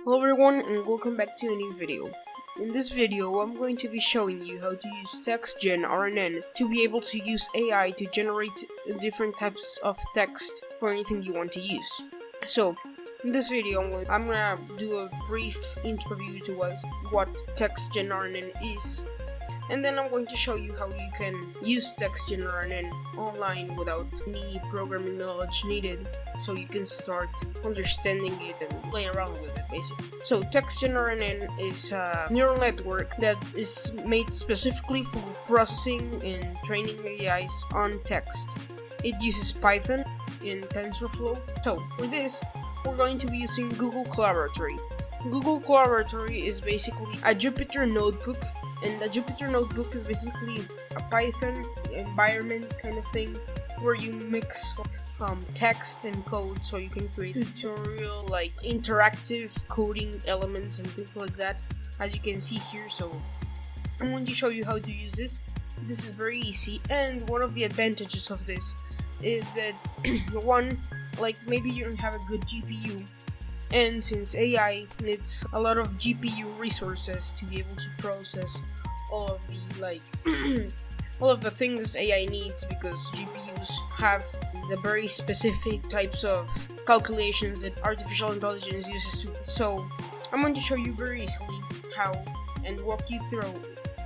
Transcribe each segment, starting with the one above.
Hello everyone and welcome back to a new video. In this video, I'm going to be showing you how to use TextGenRNN to be able to use AI to generate different types of text for anything you want to use. So, in this video, I'm gonna do a brief interview to what TextGenRNN is, and then I'm going to show you how you can use TextGenRNN online without any programming knowledge needed, so you can start understanding it and play around with it, basically. So TextGenRNN is a neural network that is made specifically for processing and training AIs on text. It uses Python in TensorFlow. So for this, we're going to be using Google Collaboratory. Google Collaboratory is basically a Jupyter notebook, and a Jupyter notebook is basically a Python environment kind of thing where you mix text and code, so you can create tutorial like interactive coding elements and things like that, as you can see here. So I'm going to show you how to use this. This is very easy, and one of the advantages of this is that one, like maybe you don't have a good GPU, and since AI needs a lot of GPU resources to be able to process all of the all of the things AI needs, because GPUs have the very specific types of calculations that artificial intelligence uses to. So I'm going to show you very easily how, and walk you through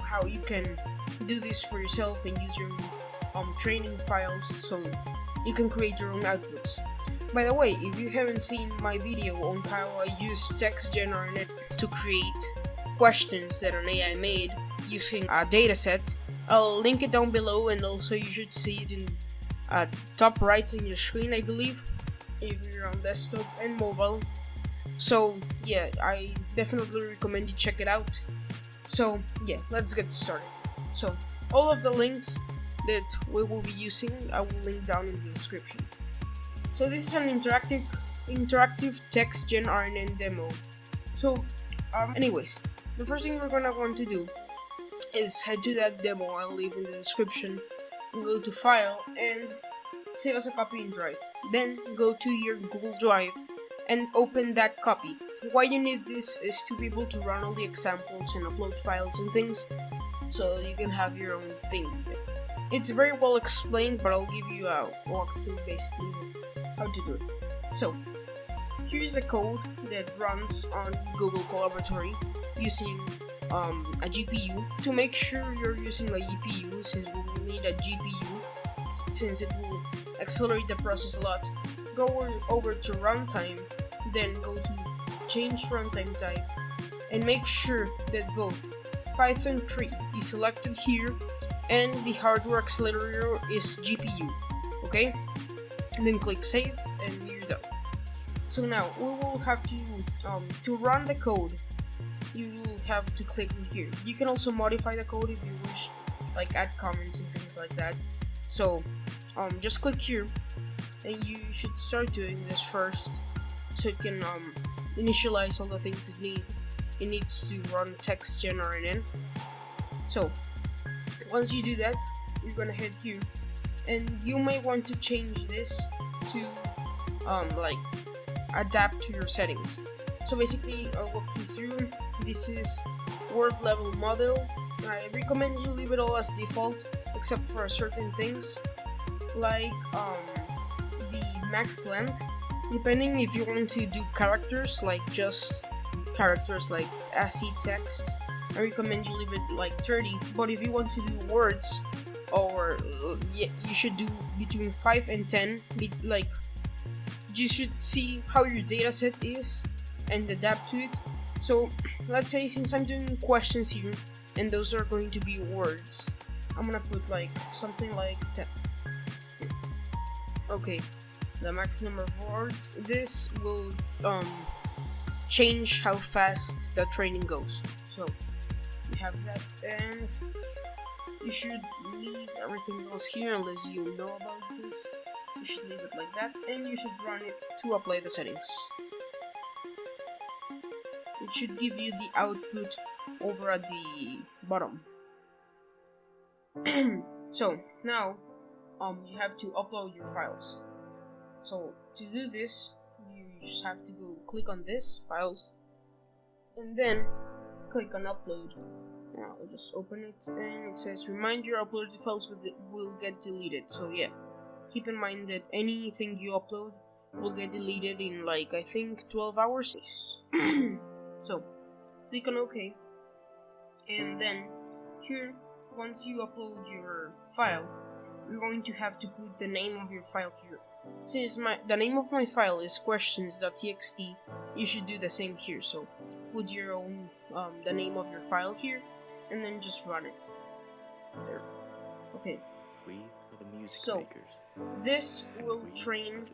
how you can do this for yourself and use your training files so you can create your own outputs. By the way, if you haven't seen my video on how I use TextGenRNN to create questions that an AI made using a dataset, I'll link it down below, and also you should see it in top right in your screen, I believe, if you're on desktop and mobile. So yeah, I definitely recommend you check it out. So yeah, let's get started. So all of the links that we will be using, I will link down in the description. So this is an interactive TextGenRNN demo. So anyways, the first thing we're gonna want to do is head to that demo I'll leave in the description, and go to File and save as a copy in Drive. Then go to your Google Drive and open that copy. Why you need this is to be able to run all the examples and upload files and things, so you can have your own thing. It's very well explained, but I'll give you a walkthrough basically of how to do it. So here's the code that runs on Google Collaboratory using a GPU. To make sure you're using a GPU, since we will need a GPU, since it will accelerate the process a lot, go over to runtime, then go to change runtime type, and make sure that both Python 3 is selected here and the hardware accelerator is GPU. Okay, and then click save, and you're done. So now we will have to run the code. You will have to click here. You can also modify the code if you wish, like add comments and things like that. So just click here, and you should start doing this first, so it can initialize all the things it needs to run TextGenRNN. So once you do that, you're gonna head here, and you may want to change this to like adapt to your settings. So basically, I'll walk you through. This is word level model. I recommend you leave it all as default, except for certain things like the max length. Depending if you want to do characters, like just characters like ASCII text, I recommend you leave it like 30. But if you want to do words, or you should do between 5 and 10. Like, you should see how your dataset is and adapt to it. So let's say, since I'm doing questions here and those are going to be words, I'm gonna put like something like 10. Okay, the max number of words. This will change how fast the training goes. So you have that, and you should leave everything else here unless you know about this. You should leave it like that, and you should run it to apply the settings. It should give you the output over at the bottom. So now you have to upload your files. So to do this, you just have to go click on this files, and then click on upload. Now I'll just open it, and it says remind your uploaded files will get deleted. So yeah, keep in mind that anything you upload will get deleted in like I think 12 hours. So click on OK, and then here, once you upload your file, you're going to have to put the name of your file here. Since the name of my file is questions.txt, you should do the same here. So put your own the name of your file here, and then just run it. There. Okay. We are the music so makers. This will train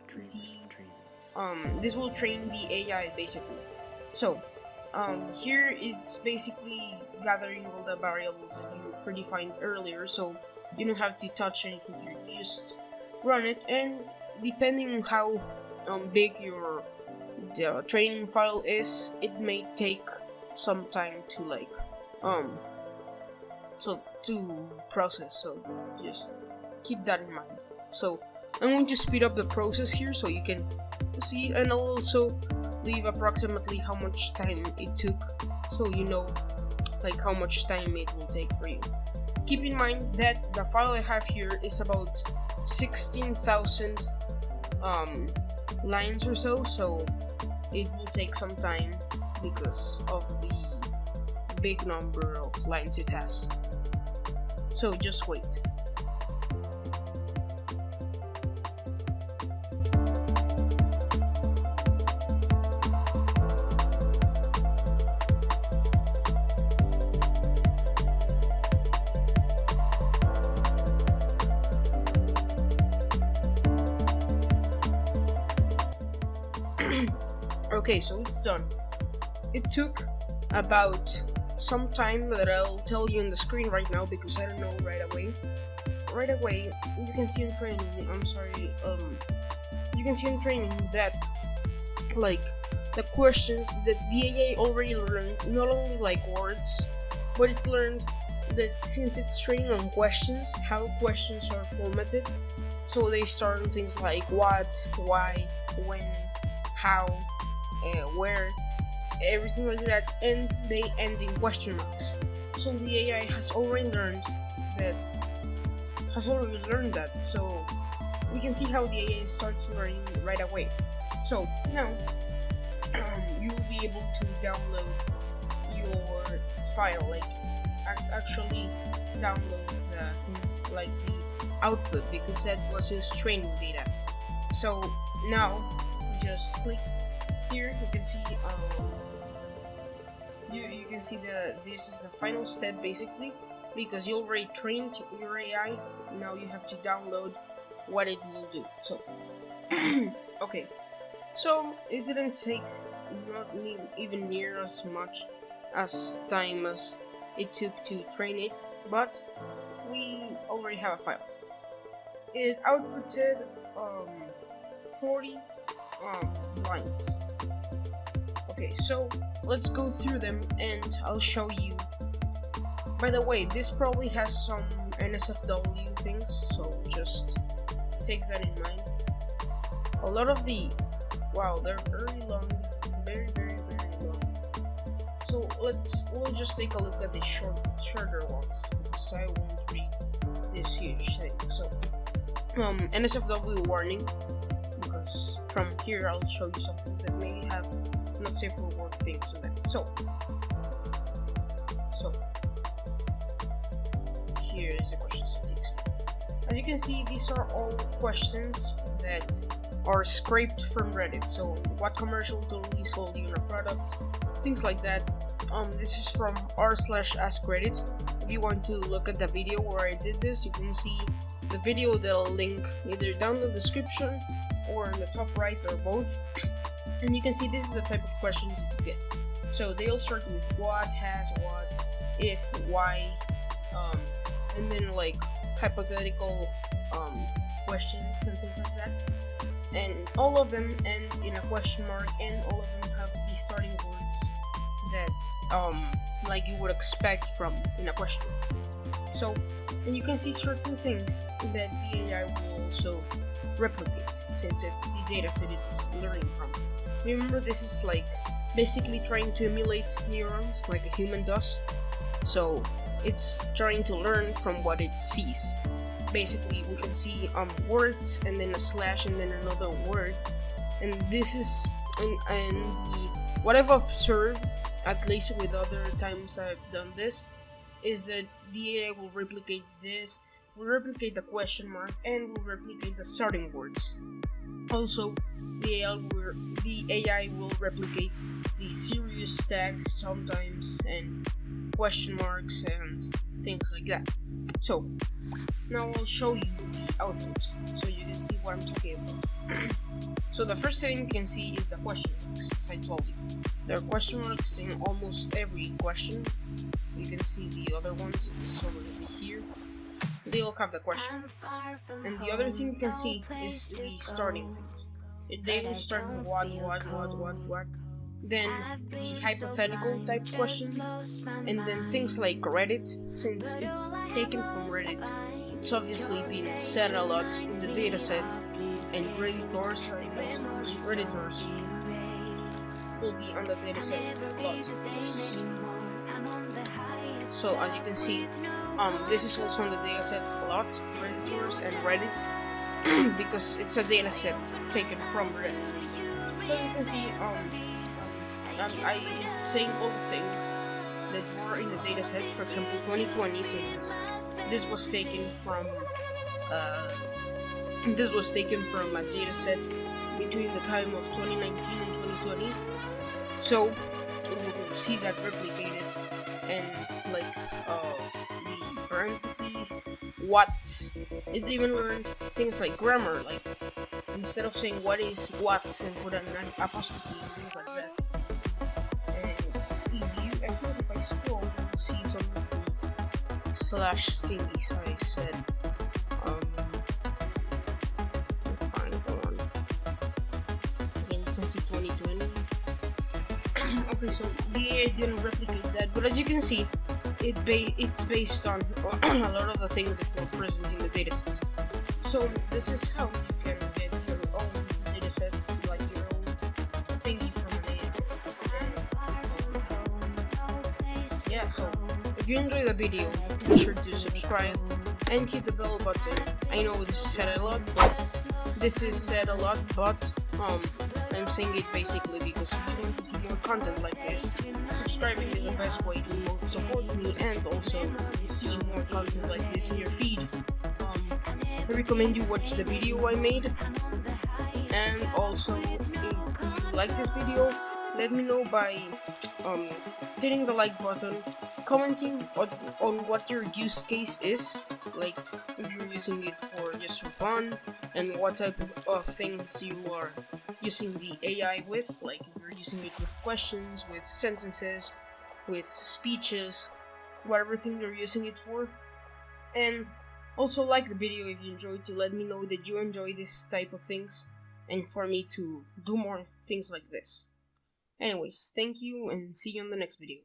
the AI basically. So here it's basically gathering all the variables that you predefined earlier, so you don't have to touch anything here. You just run it, and depending on how big your training file is, it may take some time to like to process. So just keep that in mind. So I'm going to speed up the process here so you can see, and I'll also leave approximately how much time it took, so you know like how much time it will take for you. Keep in mind that the file I have here is about 16,000 lines or so it will take some time because of the big number of lines it has. So just wait. Okay, so it's done. It took about some time that I'll tell you on the screen right now because I don't know right away. Right away, you can see in training, you can see in training that like the questions that the AI already learned, not only like words, but it learned that since it's training on questions, how questions are formatted. So they start on things like what, why, when, how, where, everything like that, and they end in question marks. So the AI has already learned that. So we can see how the AI starts learning right away. So now you'll be able to download your file, like actually download the output, because that was just training data. So now just click here. You can see you can see this is the final step basically, because you already trained your AI. Now you have to download what it will do. So okay, so it didn't take not even near as much as time as it took to train it, but we already have a file. It outputted 40 lines. Okay, so let's go through them and I'll show you. By the way, this probably has some NSFW things, so just take that in mind. A lot of they're very long, very long. So we'll just take a look at the shorter ones, because I won't read this huge thing. So NSFW warning, because from here I'll show you some things that may have not safe for work things in them. So here is the questions of text. As you can see, these are all questions that are scraped from Reddit. So what commercial totally sold you on a product, things like that. This is from r/askreddit. If you want to look at the video where I did this, you can see the video that I'll link either down in the description or in the top right, or both. And you can see this is the type of questions that you get. So they all start with what, has, what, if, why, and then like hypothetical questions and things like that. And all of them end in a question mark, and all of them have the starting words that like you would expect from in a question. So, and you can see certain things that the AI will also replicate, since it's the dataset it's learning from. Remember, this is like basically trying to emulate neurons like a human does. So it's trying to learn from what it sees. Basically, we can see words and then a slash and then another word, and this is what I've observed, at least with other times I've done this, is that the AI will replicate this, will replicate the question mark, and will replicate the starting words. Also, the AI will replicate the serious tags sometimes, and question marks and things like that. So now I'll show you the output so you can see what I'm talking about. So the first thing you can see is the question marks, as I told you. There are question marks in almost every question. You can see the other ones, it's already here. They all have the question marks. And the other thing you can see is the starting things. They will start with what. Then the hypothetical type questions, and then things like Reddit. Since it's taken from Reddit, it's obviously been said a lot in the dataset, and Redditors will be on the dataset a lot. So as you can see, this is also on the dataset a lot, Redditors and Reddit, because it's a dataset taken from Reddit. So you can see, it's saying all the things that were in the dataset. For example, 2020, since this was taken from a dataset between the time of 2019 and 2020. So we'll see that replicated, and like the parentheses, what. It even learned things like grammar, like instead of saying what is what and put an apostrophe and things like that. If I scroll, you'll see some of the slash thingies I said. Fine, go on. Again, you can see 2020. Okay, so the AI didn't replicate that, but as you can see, it's based on a lot of the things that were present in the dataset. So this is how you can get your own dataset, like your own thingy from an AI. Yeah, so if you enjoyed the video, be sure to subscribe and hit the bell button. I know this is said a lot, but I'm saying it basically because if you want to see more content like this, subscribing is the best way to both support me and also see more content like this in your feed. I recommend you watch the video I made, and also if you like this video, let me know by hitting the like button, commenting on what your use case is, like if you're using it for just for fun, and what type of things you are using the AI with, like if you're using it with questions, with sentences, with speeches, whatever thing you're using it for. And also like the video if you enjoyed, to let me know that you enjoy this type of things, and for me to do more things like this. Anyways, thank you, and see you on the next video.